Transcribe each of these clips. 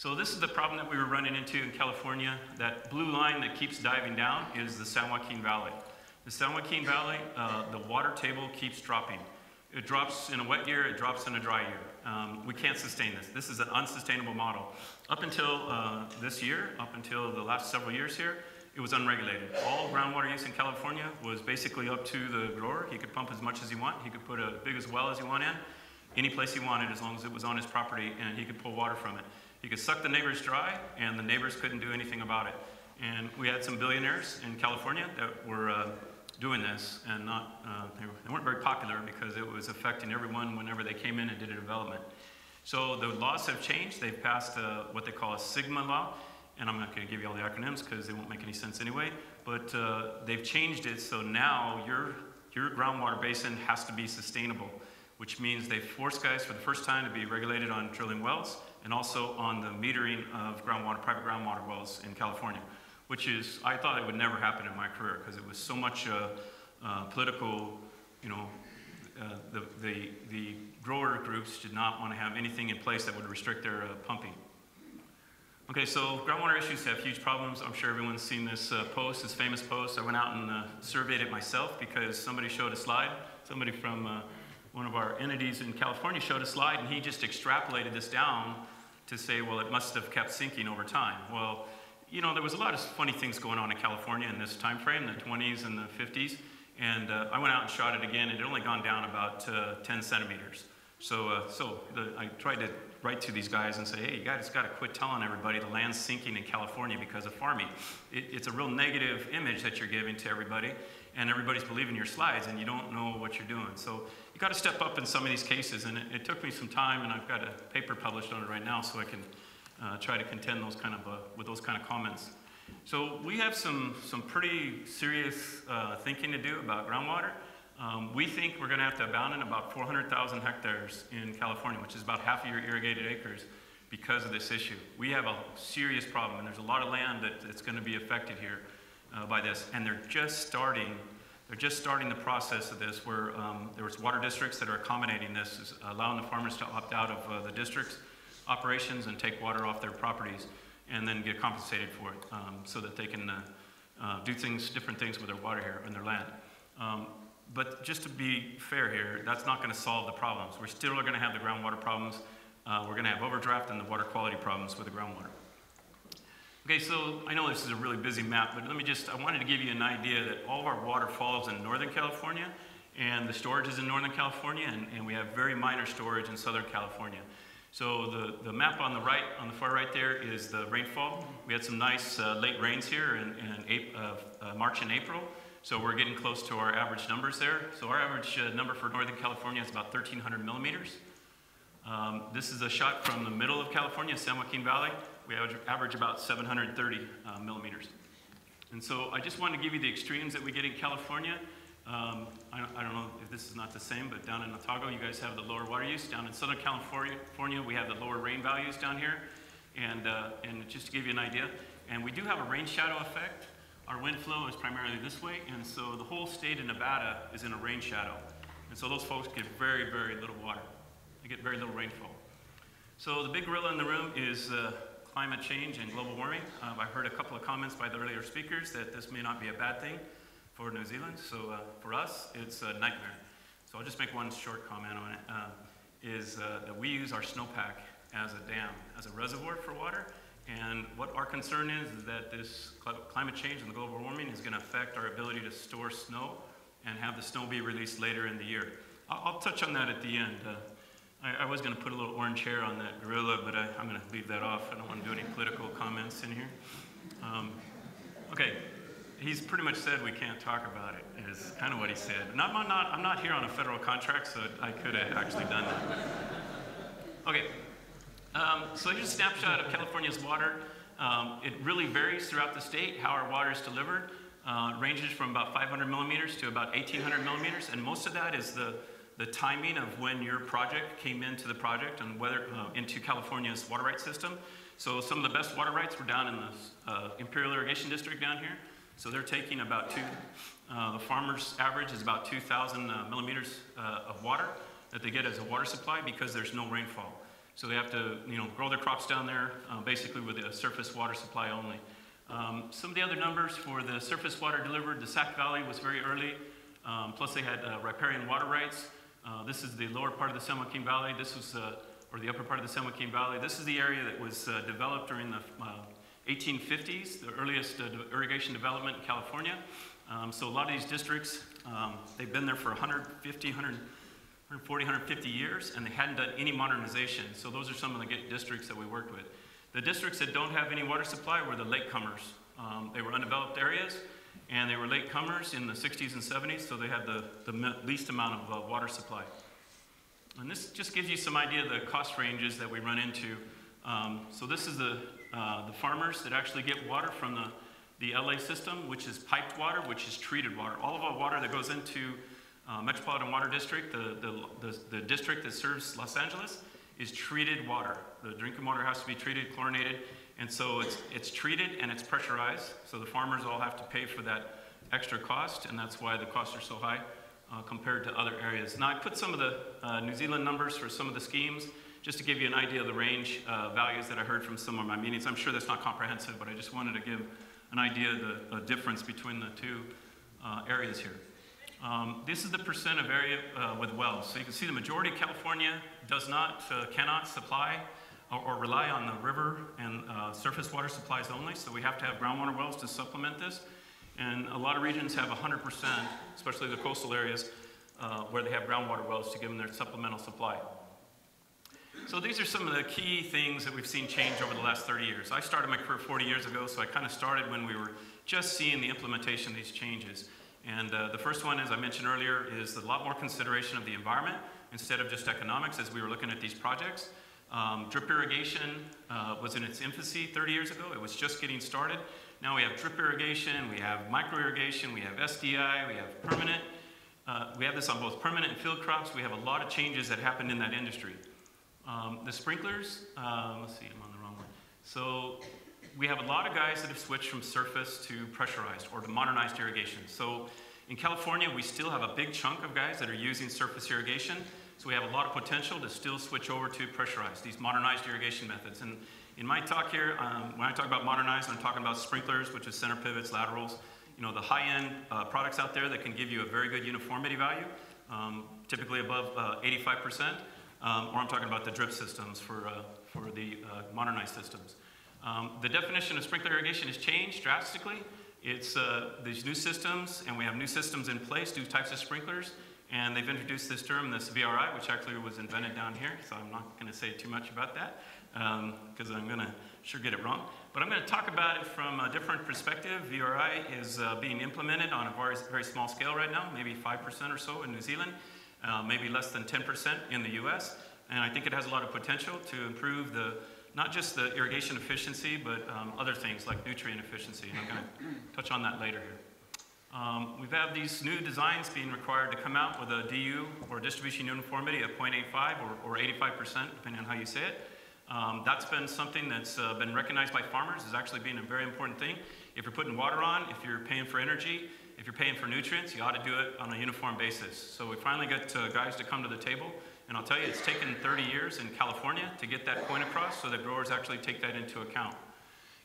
So this is the problem that we were running into in California. That blue line that keeps diving down is the San Joaquin Valley. The San Joaquin Valley, the water table keeps dropping. It drops in a wet year, it drops in a dry year. We can't sustain this. This is an unsustainable model. Up until this year, up until the last several years here, it was unregulated. All groundwater use in California was basically up to the grower. He could pump as much as he wanted. He could put as big as well as he wanted in, any place he wanted, as long as it was on his property, and he could pull water from it. He could suck the neighbors dry, and the neighbors couldn't do anything about it. And we had some billionaires in California that were doing this, and they weren't very popular because it was affecting everyone whenever they came in and did a development. So the laws have changed. They've passed what they call a Sigma law, and I'm not going to give you all the acronyms because they won't make any sense anyway, but they've changed it so now your groundwater basin has to be sustainable, which means they force guys for the first time to be regulated on drilling wells and also on the metering of private groundwater wells in California, which is, I thought it would never happen in my career because it was so much political, the grower groups did not want to have anything in place that would restrict their pumping. Okay, so groundwater issues have huge problems. I'm sure everyone's seen this post, this famous post. I went out and surveyed it myself because somebody showed a slide. Somebody from one of our entities in California showed a slide, and he just extrapolated this down to say, well, it must have kept sinking over time. Well, there was a lot of funny things going on in California in this time frame, the 20s and the 50s, and I went out and shot it again, and it only gone down about 10 centimeters. So I tried to write to these guys and say, hey, you guys got to quit telling everybody the land's sinking in California because of farming. It's a real negative image that you're giving to everybody, and everybody's believing your slides, and you don't know what you're doing. So you got to step up in some of these cases, and it took me some time, and I've got a paper published on it right now, so I can try to contend with those kind of comments. So we have some pretty serious thinking to do about groundwater. We think we're going to have to abandon about 400,000 hectares in California, which is about half of your irrigated acres, because of this issue. We have a serious problem, and there's a lot of land that's going to be affected here by this, and they're just starting the process of this, where there's water districts that are accommodating this, allowing the farmers to opt out of the district's operations and take water off their properties and then get compensated for it so that they can do different things with their water here and their land. But just to be fair here, that's not going to solve the problems. We're still going to have the groundwater problems. We're going to have overdraft and the water quality problems with the groundwater. Okay, so I know this is a really busy map, but I wanted to give you an idea that all of our water falls in Northern California, and the storage is in Northern California, and we have very minor storage in Southern California. So the map on the right, on the far right there, is the rainfall. We had some nice late rains here in March and April. So we're getting close to our average numbers there. So our average number for Northern California is about 1,300 millimeters. This is a shot from the middle of California, San Joaquin Valley. We average about 730 millimeters. And so I just wanted to give you the extremes that we get in California. I don't know if this is not the same, but down in Otago, you guys have the lower water use. Down in Southern California, we have the lower rain values down here. And just to give you an idea, and we do have a rain shadow effect. Our wind flow is primarily this way, and so the whole state of Nevada is in a rain shadow. And so those folks get very, very little water. They get very little rainfall. So the big gorilla in the room is climate change and global warming. I heard a couple of comments by the earlier speakers that this may not be a bad thing for New Zealand. So for us, it's a nightmare. So I'll just make one short comment on it, is that we use our snowpack as a dam, as a reservoir for water. And what our concern is that this climate change and the global warming is going to affect our ability to store snow and have the snow be released later in the year. I'll touch on that at the end. I was going to put a little orange hair on that gorilla, but I'm going to leave that off. I don't want to do any political comments in here. Okay, he's pretty much said we can't talk about it, is kind of what he said. And I'm not here on a federal contract, so I could have actually done that. Okay. So here's a snapshot of California's water. It really varies throughout the state how our water is delivered. It ranges from about 500 millimeters to about 1,800 millimeters, and most of that is the timing of when your project came into the project and whether into California's water rights system. So some of the best water rights were down in the Imperial Irrigation District down here. So they're taking about the farmer's average is about 2,000 millimeters of water that they get as a water supply because there's no rainfall. So they have to, grow their crops down there basically with a surface water supply only. Some of the other numbers for the surface water delivered, the Sac Valley was very early, plus they had riparian water rights. This is the lower part of the San Joaquin Valley. This was, or the upper part of the San Joaquin Valley. This is the area that was developed during the 1850s, the earliest irrigation development in California. So a lot of these districts, they've been there for 140, 150 years, and they hadn't done any modernization. So those are some of the districts that we worked with. The districts that don't have any water supply were the latecomers. They were undeveloped areas, and they were latecomers in the 60s and 70s, so they had the least amount of water supply. And this just gives you some idea of the cost ranges that we run into. So this is the farmers that actually get water from the LA system, which is piped water, which is treated water. All of our water that goes into Metropolitan Water District, the district that serves Los Angeles, is treated water. The drinking water has to be treated, chlorinated, and so it's treated and it's pressurized. So the farmers all have to pay for that extra cost, and that's why the costs are so high compared to other areas. Now I put some of the New Zealand numbers for some of the schemes, just to give you an idea of the range values that I heard from some of my meetings. I'm sure that's not comprehensive, but I just wanted to give an idea of the difference between the two areas here. This is the percent of area with wells. So you can see the majority of California cannot supply or rely on the river and surface water supplies only. So we have to have groundwater wells to supplement this. And a lot of regions have 100%, especially the coastal areas, where they have groundwater wells to give them their supplemental supply. So these are some of the key things that we've seen change over the last 30 years. I started my career 40 years ago, so I kind of started when we were just seeing the implementation of these changes. And the first one, as I mentioned earlier, is a lot more consideration of the environment instead of just economics as we were looking at these projects. Drip irrigation was in its infancy 30 years ago. It was just getting started. Now we have drip irrigation, we have micro irrigation, we have SDI, we have permanent. We have this on both permanent and field crops. We have a lot of changes that happened in that industry. The sprinklers, let's see, I'm on the wrong one. So we have a lot of guys that have switched from surface to pressurized or to modernized irrigation. So in California, we still have a big chunk of guys that are using surface irrigation. So we have a lot of potential to still switch over to pressurized, these modernized irrigation methods. And in my talk here, when I talk about modernized, I'm talking about sprinklers, which is center pivots, laterals, the high-end products out there that can give you a very good uniformity value, typically above 85%. Or I'm talking about the drip systems for the modernized systems. The definition of sprinkler irrigation has changed drastically. It's these new systems, and we have new systems in place, new types of sprinklers, and they've introduced this term, this VRI, which actually was invented down here, so I'm not going to say too much about that, because I'm going to sure get it wrong. But I'm going to talk about it from a different perspective. VRI is being implemented on a very, very small scale right now, maybe 5% or so in New Zealand. Maybe less than 10% in the US, and I think it has a lot of potential to improve not just the irrigation efficiency, but other things like nutrient efficiency, and I'm going to touch on that later here. We've had these new designs being required to come out with a DU, or distribution uniformity, of 0.85 or 85%, depending on how you say it. That's been something that's been recognized by farmers as actually being a very important thing. If you're putting water on, if you're paying for energy, if you're paying for nutrients, you ought to do it on a uniform basis. So we finally got guys to come to the table, and I'll tell you, it's taken 30 years in California to get that point across so that growers actually take that into account.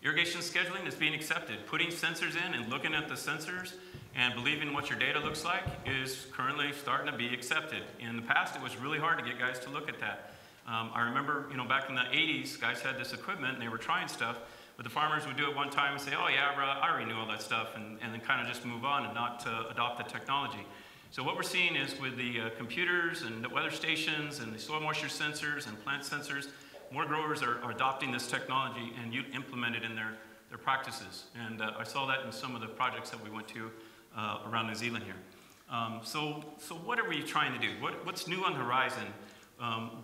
Irrigation scheduling is being accepted. Putting sensors in and looking at the sensors and believing what your data looks like is currently starting to be accepted. In the past, it was really hard to get guys to look at that. I remember, back in the 80s, guys had this equipment and they were trying stuff, but the farmers would do it one time and say, oh yeah, I already knew all that stuff, and then kind of just move on and not adopt the technology. So what we're seeing is with the computers and the weather stations and the soil moisture sensors and plant sensors, more growers are adopting this technology and implement it in their practices. And I saw that in some of the projects that we went to around New Zealand here. So what are we trying to do? What's new on the horizon?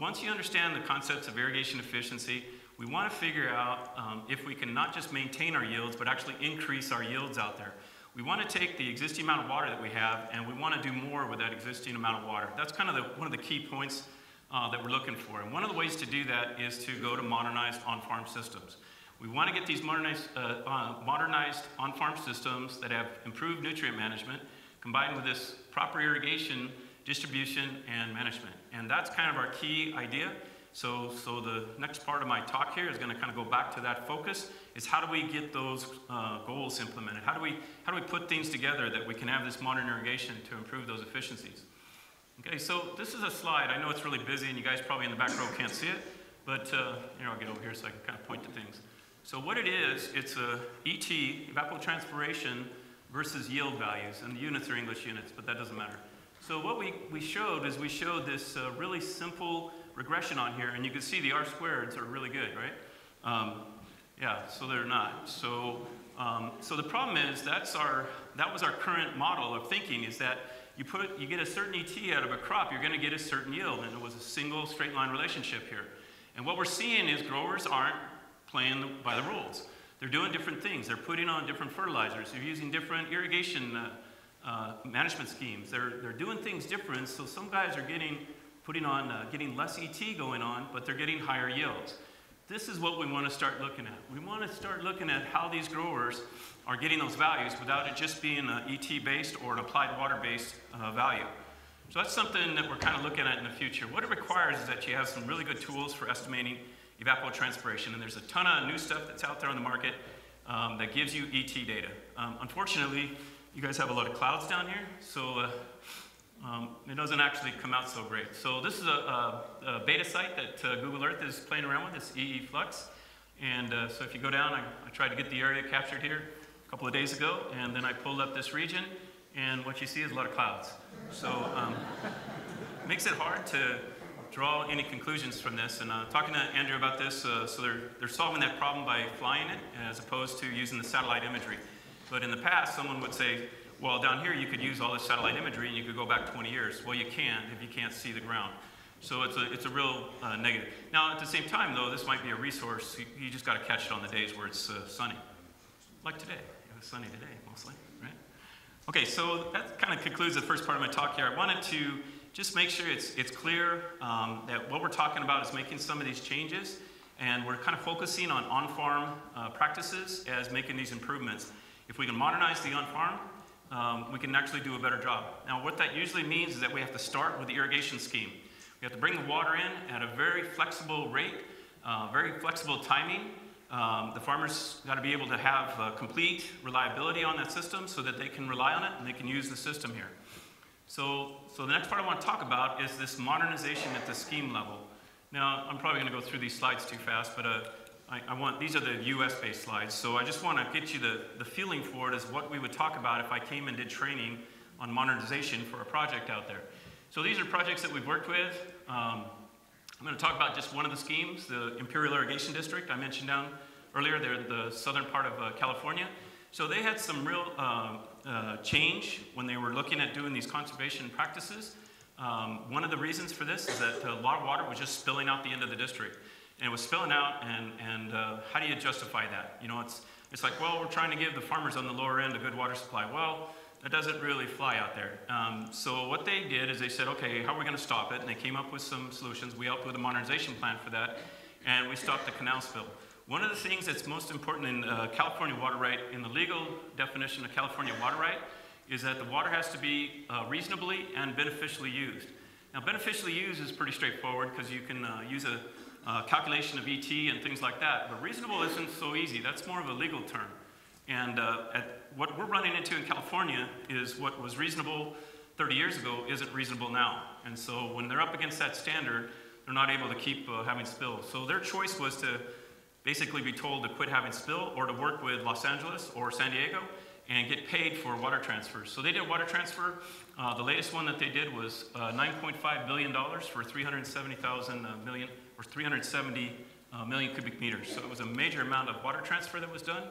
Once you understand the concepts of irrigation efficiency, we want to figure out if we can not just maintain our yields, but actually increase our yields out there. We want to take the existing amount of water that we have, and we want to do more with that existing amount of water. That's kind of one of the key points that we're looking for. And one of the ways to do that is to go to modernized on-farm systems. We want to get these modernized on-farm systems that have improved nutrient management, combined with this proper irrigation, distribution, and management. And that's kind of our key idea. So the next part of my talk here is going to kind of go back to that focus, is how do we get those goals implemented? How do we put things together that we can have this modern irrigation to improve those efficiencies? Okay, so this is a slide. I know it's really busy and you guys probably in the back row can't see it, but here, I'll get over here so I can kind of point to things. So what it is, it's a ET, evapotranspiration, versus yield values, and the units are English units, but that doesn't matter. So what we showed is we showed this really simple regression on here, and you can see the R squareds are really good, right? Yeah, so they're not. So the problem is that was our current model of thinking, is that you get a certain ET out of a crop, you're going to get a certain yield, and it was a single straight line relationship here. And what we're seeing is growers aren't playing by the rules. They're doing different things. They're putting on different fertilizers. They're using different irrigation management schemes. They're doing things different, so some guys are getting less ET going on, but they're getting higher yields. This is what we want to start looking at. We want to start looking at how these growers are getting those values without it just being an ET-based or an applied water-based value. So that's something that we're kind of looking at in the future. What it requires is that you have some really good tools for estimating evapotranspiration, and there's a ton of new stuff that's out there on the market that gives you ET data. Unfortunately, you guys have a lot of clouds down here, so it doesn't actually come out so great. So this is a beta site that Google Earth is playing around with, this EE Flux. And so if you go down, I tried to get the area captured here a couple of days ago, and then I pulled up this region, and what you see is a lot of clouds. So it makes it hard to draw any conclusions from this. And talking to Andrew about this, so they're solving that problem by flying it as opposed to using the satellite imagery. But in the past, someone would say, well, down here you could use all this satellite imagery and you could go back 20 years. Well, you can't if you can't see the ground. So it's a real negative. Now, at the same time, though, this might be a resource. You just got to catch it on the days where it's sunny. Like today. It was sunny today, mostly, right? Okay, so that kind of concludes the first part of my talk here. I wanted to just make sure it's clear that what we're talking about is making some of these changes, and we're kind of focusing on on-farm practices as making these improvements. If we can modernize the on-farm, we can actually do a better job. Now, what that usually means is that we have to start with the irrigation scheme. We have to bring the water in at a very flexible rate, very flexible timing. The farmers got to be able to have complete reliability on that system so that they can rely on it and they can use the system here. So the next part I want to talk about is this modernization at the scheme level. Now, I'm probably going to go through these slides too fast, but these are the US-based slides, so I just want to get you the feeling for it as what we would talk about if I came and did training on modernization for a project out there. So these are projects that we've worked with. I'm going to talk about just one of the schemes, the Imperial Irrigation District I mentioned down earlier. They're the southern part of California. So they had some real change when they were looking at doing these conservation practices. One of the reasons for this is that a lot of water was just spilling out the end of the district. And it was spilling out, and how do you justify that? You know, it's like, well, we're trying to give the farmers on the lower end a good water supply. Well, that doesn't really fly out there. So what they did is they said, okay, how are we going to stop it? And they came up with some solutions. We helped with a modernization plan for that, and we stopped the canal spill. One of the things that's most important in California water right, in the legal definition of California water right, is that the water has to be reasonably and beneficially used. Now, beneficially used is pretty straightforward because you can use a calculation of ET and things like that, but reasonable isn't so easy. That's more of a legal term. And what we're running into in California is what was reasonable 30 years ago isn't reasonable now. And so when they're up against that standard, they're not able to keep having spills. So their choice was to basically be told to quit having spill or to work with Los Angeles or San Diego and get paid for water transfers. So they did water transfer. The latest one that they did was $9.5 billion for 370,000 million, or 370 million cubic meters. So it was a major amount of water transfer that was done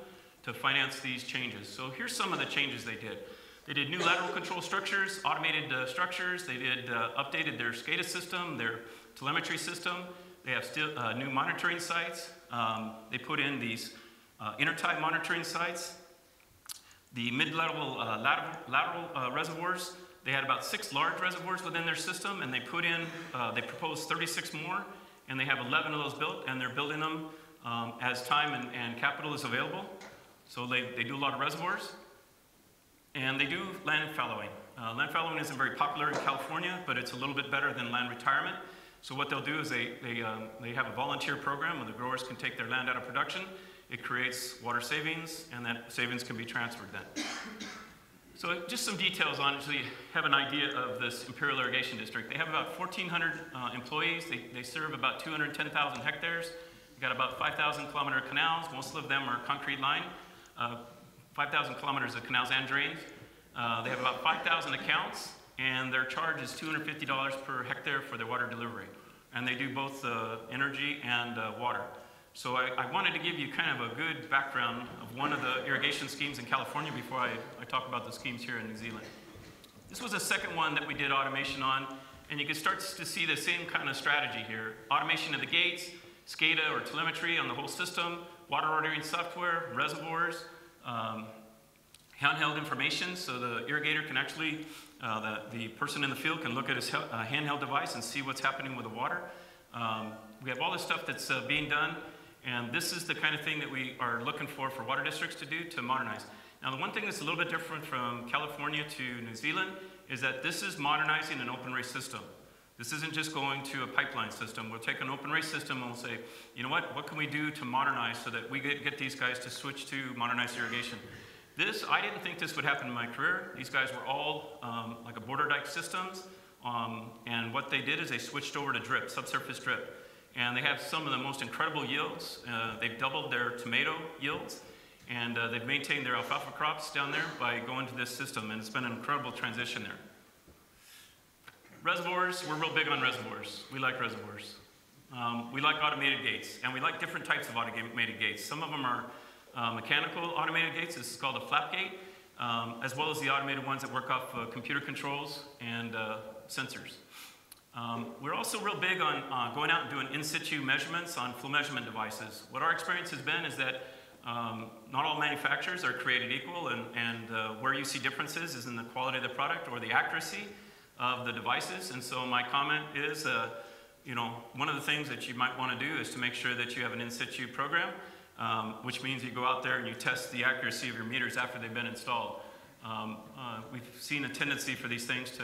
to finance these changes. So here's some of the changes they did. They did new lateral control structures, automated structures. They did updated their SCADA system, their telemetry system. They have still new monitoring sites. They put in these intertie monitoring sites. The mid-level lateral reservoirs, they had about 6 large reservoirs within their system, and they put in, they proposed 36 more, and they have 11 of those built, and they're building them as time and capital is available. So they do a lot of reservoirs, and they do land fallowing. Land fallowing isn't very popular in California, but it's a little bit better than land retirement. So what they'll do is they have a volunteer program where the growers can take their land out of production. It creates water savings, and that savings can be transferred then. So just some details on it so you have an idea of this Imperial Irrigation District. They have about 1,400 employees. They serve about 210,000 hectares. They've got about 5,000 kilometer canals. Most of them are concrete lined. 5,000 kilometers of canals and drains. They have about 5,000 accounts, and their charge is $250 per hectare for their water delivery. And they do both energy and water. So I wanted to give you kind of a good background of one of the irrigation schemes in California before I talk about the schemes here in New Zealand. This was the second one that we did automation on, and you can start to see the same kind of strategy here. Automation of the gates, SCADA or telemetry on the whole system, water ordering software, reservoirs, handheld information, so the irrigator can actually, the person in the field can look at his handheld device and see what's happening with the water. We have all this stuff that's being done, and this is the kind of thing that we are looking for water districts to do to modernize. Now, the one thing that's a little bit different from California to New Zealand is that this is modernizing an open race system. This isn't just going to a pipeline system. We'll take an open race system and we'll say, you know what can we do to modernize so that we get these guys to switch to modernized irrigation? I didn't think this would happen in my career. These guys were all like a border dike systems, and what they did is they switched over to drip, subsurface drip. And they have some of the most incredible yields. They've doubled their tomato yields, and they've maintained their alfalfa crops down there by going to this system, and it's been an incredible transition there. Reservoirs, we're real big on reservoirs. We like reservoirs. We like automated gates, and we like different types of automated gates. Some of them are mechanical automated gates. This is called a flap gate, as well as the automated ones that work off computer controls and sensors. We're also real big on going out and doing in-situ measurements on flow measurement devices. What our experience has been is that not all manufacturers are created equal, and where you see differences is in the quality of the product or the accuracy of the devices. And so my comment is, one of the things that you might want to do is to make sure that you have an in-situ program, which means you go out there and you test the accuracy of your meters after they've been installed. We've seen a tendency for these things to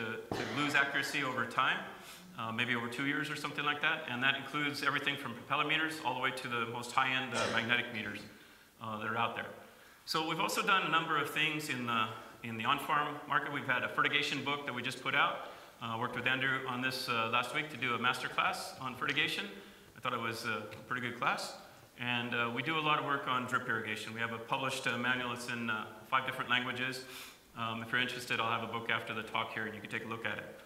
lose accuracy over time. Maybe over 2 years or something like that, and that includes everything from propeller meters all the way to the most high-end magnetic meters that are out there. So we've also done a number of things in the on-farm market. We've had a fertigation book that we just put out. Worked with Andrew on this last week to do a master class on fertigation. I thought it was a pretty good class. And we do a lot of work on drip irrigation. We have a published manual. It's in 5 different languages. If you're interested, I'll have a book after the talk here, and you can take a look at it.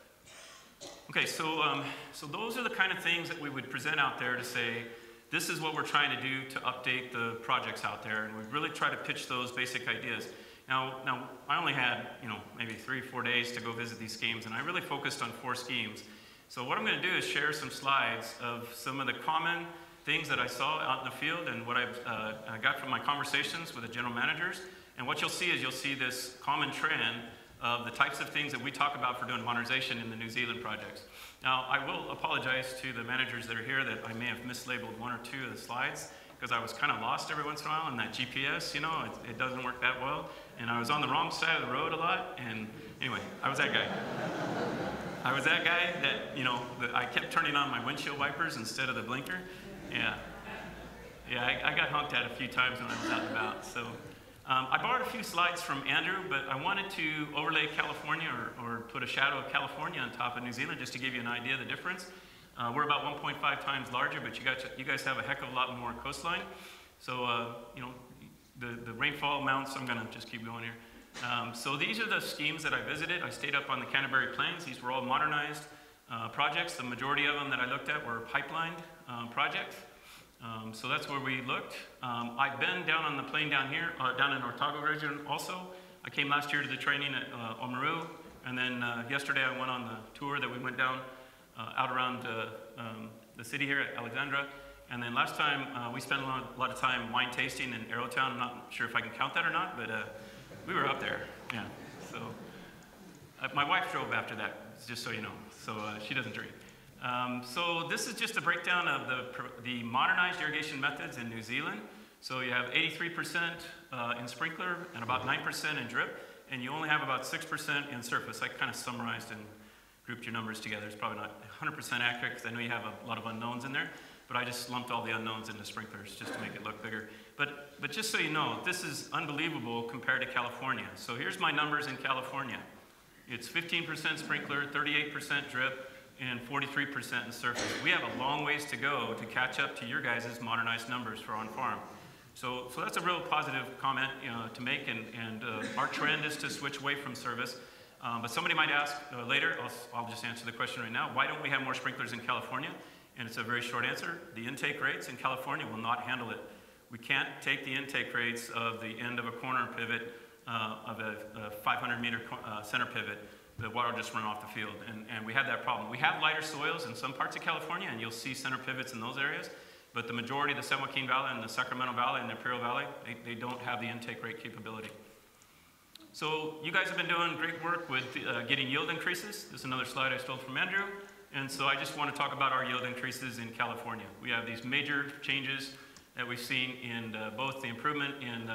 Okay, so those are the kind of things that we would present out there to say, this is what we're trying to do to update the projects out there, and we really try to pitch those basic ideas. Now I only had, maybe 3 or 4 days to go visit these schemes, and I really focused on 4 schemes. So what I'm going to do is share some slides of some of the common things that I saw out in the field and what I got from my conversations with the general managers. And what you'll see is this common trend of the types of things that we talk about for doing modernization in the New Zealand projects. Now, I will apologize to the managers that are here that I may have mislabeled 1 or 2 of the slides, because I was kind of lost every once in a while in that GPS, it doesn't work that well. And I was on the wrong side of the road a lot, and anyway, I was that guy. I was that guy that, I kept turning on my windshield wipers instead of the blinker. Yeah, I got honked at a few times when I was out and about, so. I borrowed a few slides from Andrew, but I wanted to overlay California or put a shadow of California on top of New Zealand just to give you an idea of the difference. We're about 1.5 times larger, but you guys have a heck of a lot more coastline. So, the rainfall amounts, I'm going to just keep going here. So these are the schemes that I visited. I stayed up on the Canterbury Plains. These were all modernized projects. The majority of them that I looked at were pipeline projects. So that's where we looked. I've been down on the plain down here, down in Otago region also. I came last year to the training at Oamaru, and then yesterday I went on the tour that we went down out around the city here at Alexandra. And then last time we spent a lot of time wine tasting in Arrowtown. I'm not sure if I can count that or not, but we were up there, yeah. So my wife drove after that, just so you know, so she doesn't drink. So this is just a breakdown of the modernized irrigation methods in New Zealand. So you have 83% in sprinkler and about 9% in drip, and you only have about 6% in surface. I kind of summarized and grouped your numbers together. It's probably not 100% accurate because I know you have a lot of unknowns in there, but I just lumped all the unknowns into sprinklers just to make it look bigger. But just so you know, this is unbelievable compared to California. So here's my numbers in California. It's 15% sprinkler, 38% drip, and 43% in surface. We have a long ways to go to catch up to your guys' modernized numbers for on-farm. So that's a real positive comment to make, and our trend is to switch away from service. But somebody might ask later, I'll just answer the question right now, why don't we have more sprinklers in California? And it's a very short answer. The intake rates in California will not handle it. We can't take the intake rates of the end of a corner pivot of a 500-meter center pivot. The water will just run off the field, and we have that problem. We have lighter soils in some parts of California, and you'll see center pivots in those areas, but the majority of the San Joaquin Valley and the Sacramento Valley and the Imperial Valley, they don't have the intake rate capability. So you guys have been doing great work with getting yield increases. This is another slide I stole from Andrew, and so I just want to talk about our yield increases in California. We have these major changes that we've seen in both the improvement in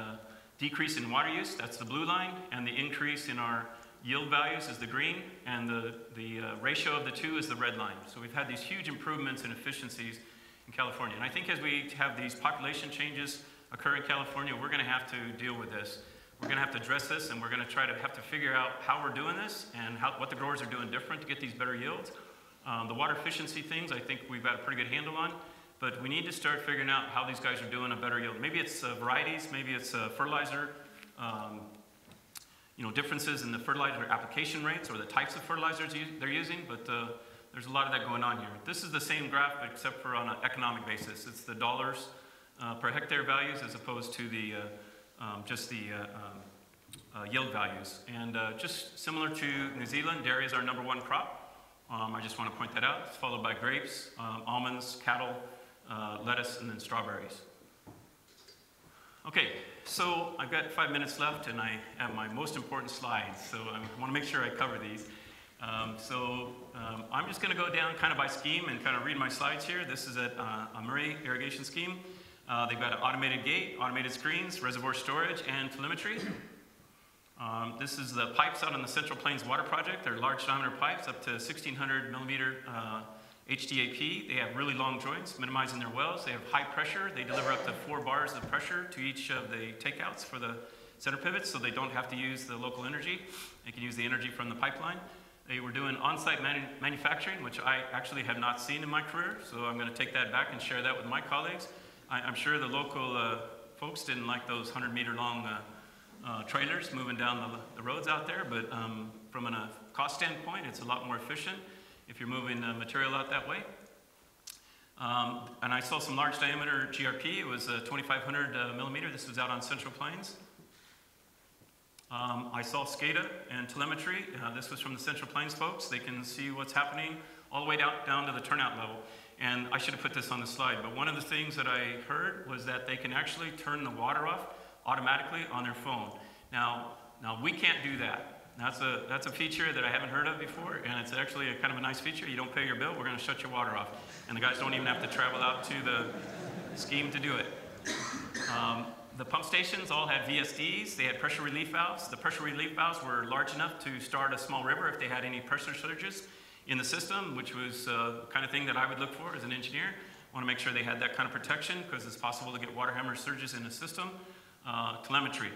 decrease in water use, that's the blue line, and the increase in our yield values is the green, and the ratio of the two is the red line. So we've had these huge improvements in efficiencies in California. And I think as we have these population changes occur in California, we're going to have to deal with this. We're going to have to address this, and we're going to have to figure out how we're doing this and what the growers are doing different to get these better yields. The water efficiency things, I think we've got a pretty good handle on, but we need to start figuring out how these guys are doing a better yield. Maybe it's varieties, maybe it's fertilizer, differences in the fertilizer application rates or the types of fertilizers they're using, but there's a lot of that going on here. This is the same graph except for on an economic basis. It's the dollars per hectare values as opposed to the just the yield values. And just similar to New Zealand, dairy is our #1 crop. I just want to point that out. It's followed by grapes, almonds, cattle, lettuce, and then strawberries. Okay, so I've got 5 minutes left, and I have my most important slides, so I want to make sure I cover these. I'm just going to go down kind of by scheme and kind of read my slides here. This is at a Murray irrigation scheme. They've got an automated gate, automated screens, reservoir storage, and telemetry. This is the pipes out on the Central Plains Water Project. They're large diameter pipes up to 1,600 millimeter HDAP. They have really long joints, minimizing their wells. They have high pressure. They deliver up to 4 bars of pressure to each of the takeouts for the center pivots, so they don't have to use the local energy. They can use the energy from the pipeline. They were doing on-site manufacturing, which I actually have not seen in my career, so I'm going to take that back and share that with my colleagues. I'm sure the local folks didn't like those 100-meter long trailers moving down the roads out there, but from a cost standpoint, it's a lot more efficient if you're moving material out that way. And I saw some large diameter GRP. It was 2,500 millimeter. This was out on Central Plains. I saw SCADA and telemetry. This was from the Central Plains folks. They can see what's happening all the way down to the turnout level. And I should have put this on the slide, but one of the things that I heard was that they can actually turn the water off automatically on their phone. Now we can't do that. That's a feature that I haven't heard of before, and it's actually a kind of a nice feature. You don't pay your bill, we're going to shut your water off. And the guys don't even have to travel out to the scheme to do it. The pump stations all had VSDs. They had pressure relief valves. The pressure relief valves were large enough to start a small river if they had any pressure surges in the system, which was the kind of thing that I would look for as an engineer. I want to make sure they had that kind of protection because it's possible to get water hammer surges in the system. Telemetry.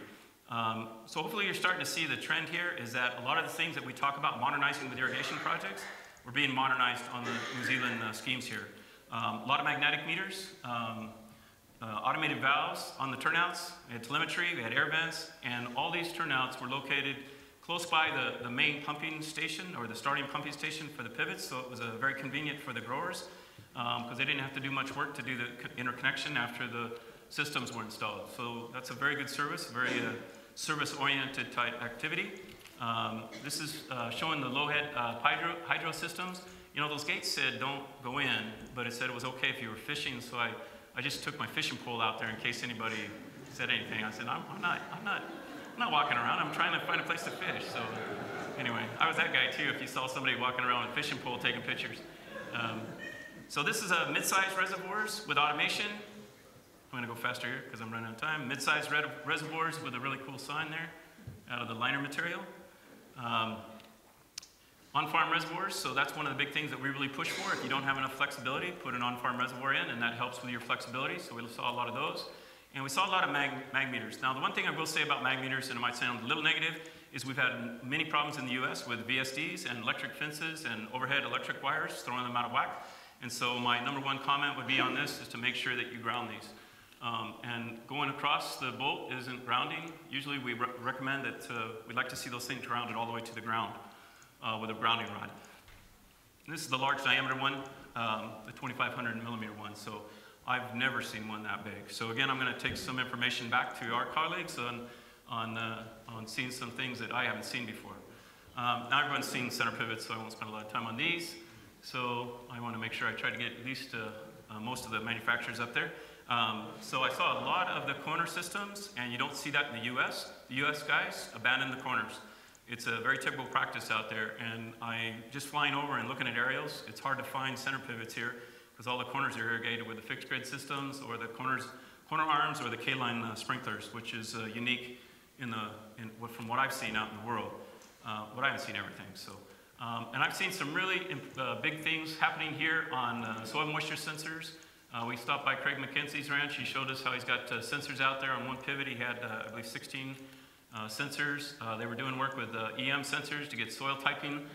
So hopefully you're starting to see the trend here is that a lot of the things that we talk about modernizing with irrigation projects were being modernized on the New Zealand schemes here. A lot of magnetic meters, automated valves on the turnouts, we had telemetry, we had air vents, and all these turnouts were located close by the main pumping station or the starting pumping station for the pivots, so it was very convenient for the growers because they didn't have to do much work to do the interconnection after the systems were installed. So that's a very good service, very service-oriented type activity. This is showing the low-head hydro systems. You know, those gates said don't go in, but it said it was okay if you were fishing, so I just took my fishing pole out there in case anybody said anything. I said, I'm not walking around, I'm trying to find a place to fish. So anyway, I was that guy too if you saw somebody walking around with a fishing pole taking pictures. So this is a mid-sized reservoirs with automation. I'm going to go faster here because I'm running out of time. Mid-sized reservoirs with a really cool sign there out of the liner material. On-farm reservoirs, so that's one of the big things that we really push for. If you don't have enough flexibility, put an on-farm reservoir in, and that helps with your flexibility. So we saw a lot of those. And we saw a lot of mag meters. Now, the one thing I will say about mag meters, and it might sound a little negative, is we've had many problems in the US with VSDs and electric fences and overhead electric wires, throwing them out of whack. And so my #1 comment would be on this is to make sure that you ground these. And going across the bolt isn't grounding. Usually we recommend that we'd like to see those things grounded all the way to the ground with a grounding rod. And this is the large diameter one, the 2,500 millimeter one. So I've never seen one that big. So again, I'm going to take some information back to our colleagues on seeing some things that I haven't seen before. Now everyone's seen center pivots, so I won't spend a lot of time on these. So I want to make sure I try to get at least most of the manufacturers up there. So I saw a lot of the corner systems, and you don't see that in the US. The US guys abandon the corners. It's a very typical practice out there, and just flying over and looking at aerials, it's hard to find center pivots here because all the corners are irrigated with the fixed grid systems or the corner arms or the K-line sprinklers, which is unique from what I've seen out in the world. But I haven't seen everything. So, and I've seen some really big things happening here on soil moisture sensors. We stopped by Craig McKenzie's ranch. He showed us how he's got sensors out there. On one pivot, he had, I believe, 16 sensors. They were doing work with EM sensors to get soil typing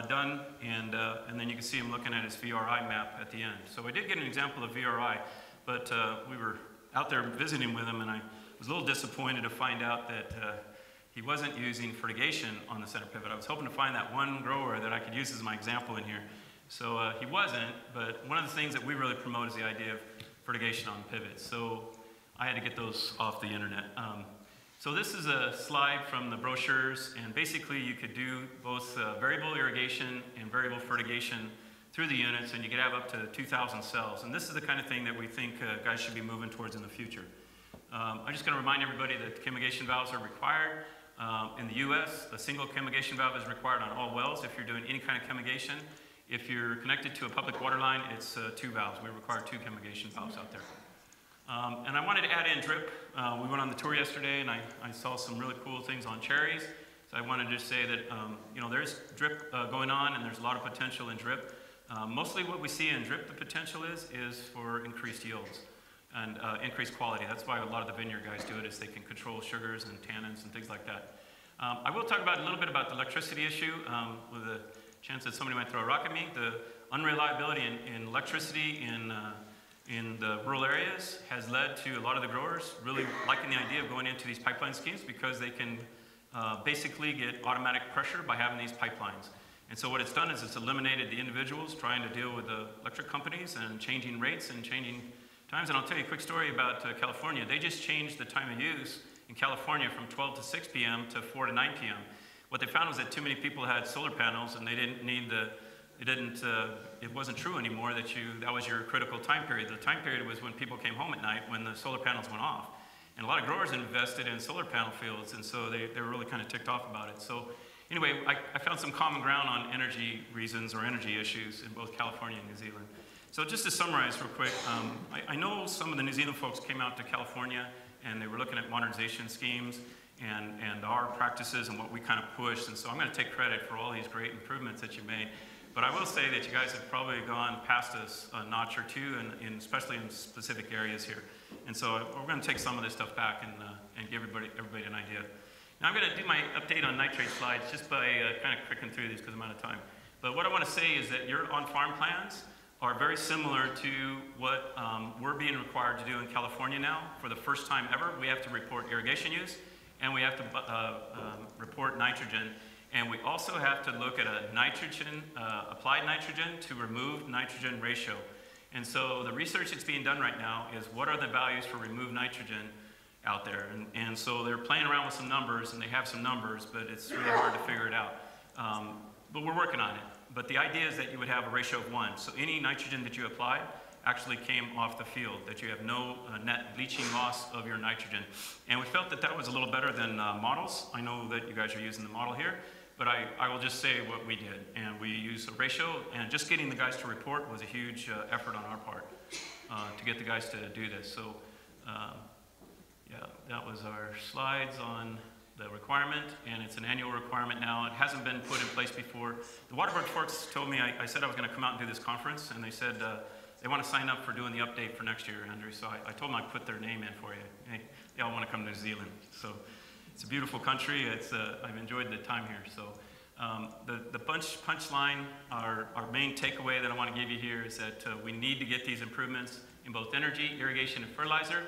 done, and then you can see him looking at his VRI map at the end. So I did get an example of VRI, but we were out there visiting with him, and I was a little disappointed to find out that he wasn't using fertigation on the center pivot. I was hoping to find that one grower that I could use as my example in here. So he wasn't, but one of the things that we really promote is the idea of fertigation on pivots. So I had to get those off the internet. So this is a slide from the brochures, and basically you could do both variable irrigation and variable fertigation through the units, and you could have up to 2,000 cells. And this is the kind of thing that we think guys should be moving towards in the future. I'm just going to remind everybody that chemigation valves are required. In the US, a single chemigation valve is required on all wells if you're doing any kind of chemigation. If you're connected to a public water line, it's 2 valves. We require 2 chemigation valves out there. And I wanted to add in drip. We went on the tour yesterday, and I saw some really cool things on cherries. So I wanted to just say that there's drip going on, and there's a lot of potential in drip. Mostly what we see in drip, the potential is for increased yields and increased quality. That's why a lot of the vineyard guys do it, is they can control sugars and tannins and things like that. I will talk a little bit about the electricity issue with the chance that somebody might throw a rock at me. The unreliability in electricity in the rural areas has led to a lot of the growers really liking the idea of going into these pipeline schemes because they can basically get automatic pressure by having these pipelines. And so what it's done is it's eliminated the individuals trying to deal with the electric companies and changing rates and changing times. And I'll tell you a quick story about California. They just changed the time of use in California from 12 to 6 p.m. to 4 to 9 p.m. What they found was that too many people had solar panels, and they didn't need it wasn't true anymore that was your critical time period. The time period was when people came home at night when the solar panels went off. And a lot of growers invested in solar panel fields, and so they were really kind of ticked off about it. So anyway, I found some common ground on energy reasons or energy issues in both California and New Zealand. So just to summarize real quick, I know some of the New Zealand folks came out to California and they were looking at modernization schemes and our practices and what we kind of pushed. And so I'm going to take credit for all these great improvements that you made. But I will say that you guys have probably gone past us a notch or two, especially in specific areas here. And so we're going to take some of this stuff back and give everybody an idea. Now I'm going to do my update on nitrate slides just by kind of clicking through these because I'm out of time. But what I want to say is that your on-farm plans are very similar to what we're being required to do in California now. For the first time ever, we have to report irrigation use, and we have to report nitrogen. And we also have to look at a nitrogen, applied nitrogen to removed nitrogen ratio. And so the research that's being done right now is what are the values for removed nitrogen out there. And so they're playing around with some numbers, and they have some numbers, but it's really hard to figure it out. But we're working on it. But the idea is that you would have a ratio of 1. So any nitrogen that you apply actually came off the field, that you have no net bleaching loss of your nitrogen. And we felt that that was a little better than models. I know that you guys are using the model here, but I will just say what we did. And we used a ratio, and just getting the guys to report was a huge effort on our part to get the guys to do this. So yeah, that was our slides on requirement, and it's an annual requirement now. It hasn't been put in place before. The Waterfront Forks told me, I said I was going to come out and do this conference, and they said they want to sign up for doing the update for next year, Andrew. So I told them I'd put their name in for you. They all want to come to New Zealand. So it's a beautiful country. I've enjoyed the time here. So the punchline, our main takeaway that I want to give you here is that we need to get these improvements in both energy, irrigation, and fertilizer.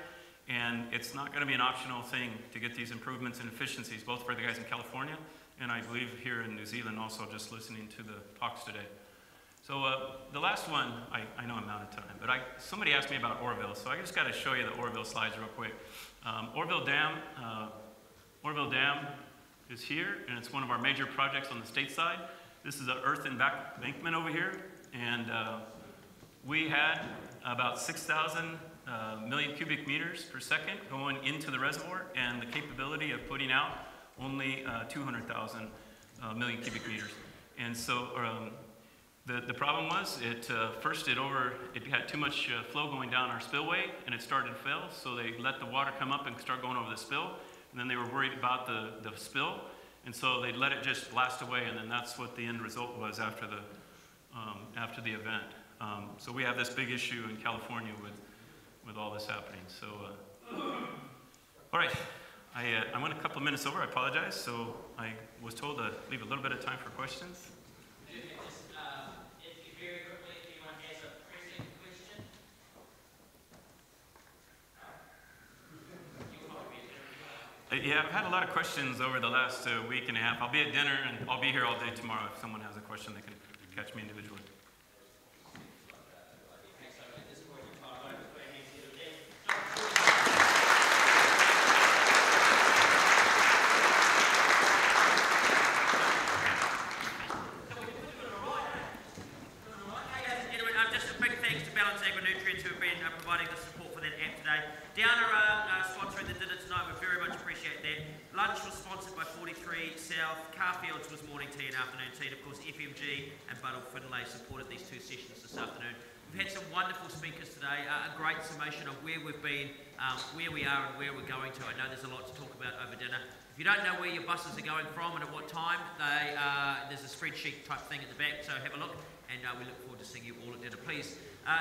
And it's not going to be an optional thing to get these improvements and efficiencies, both for the guys in California and I believe here in New Zealand also, just listening to the talks today. So the last one, I know I'm out of time, but somebody asked me about Oroville, so I just got to show you the Oroville slides real quick. Oroville Dam is here, and it's one of our major projects on the state side. This is an earth embankment over here, and we had about 6,000 million cubic meters per second going into the reservoir, and the capability of putting out only 200,000 million cubic meters. And so the problem was, first it had too much flow going down our spillway, and it started to fail, so they let the water come up and start going over the spill, and then they were worried about the spill, and so they let it just blast away, and then that's what the end result was after the event. So we have this big issue in California with all this happening. So, all right, I went a couple of minutes over, I apologize, so I was told to leave a little bit of time for questions. Very quickly, if anyone has a pressing question. Yeah, I've had a lot of questions over the last week and a half. I'll be at dinner, and I'll be here all day tomorrow. If someone has a question, they can catch me individually. Supported these two sessions this afternoon. We've had some wonderful speakers today, a great summation of where we've been, where we are and where we're going to. I know there's a lot to talk about over dinner. If you don't know where your buses are going from and at what time, there's a spreadsheet type thing at the back, so have a look, and we look forward to seeing you all at dinner. Please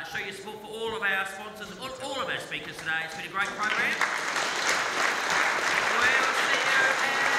show your support for all of our sponsors, all of our speakers today. It's been a great program. We'll see you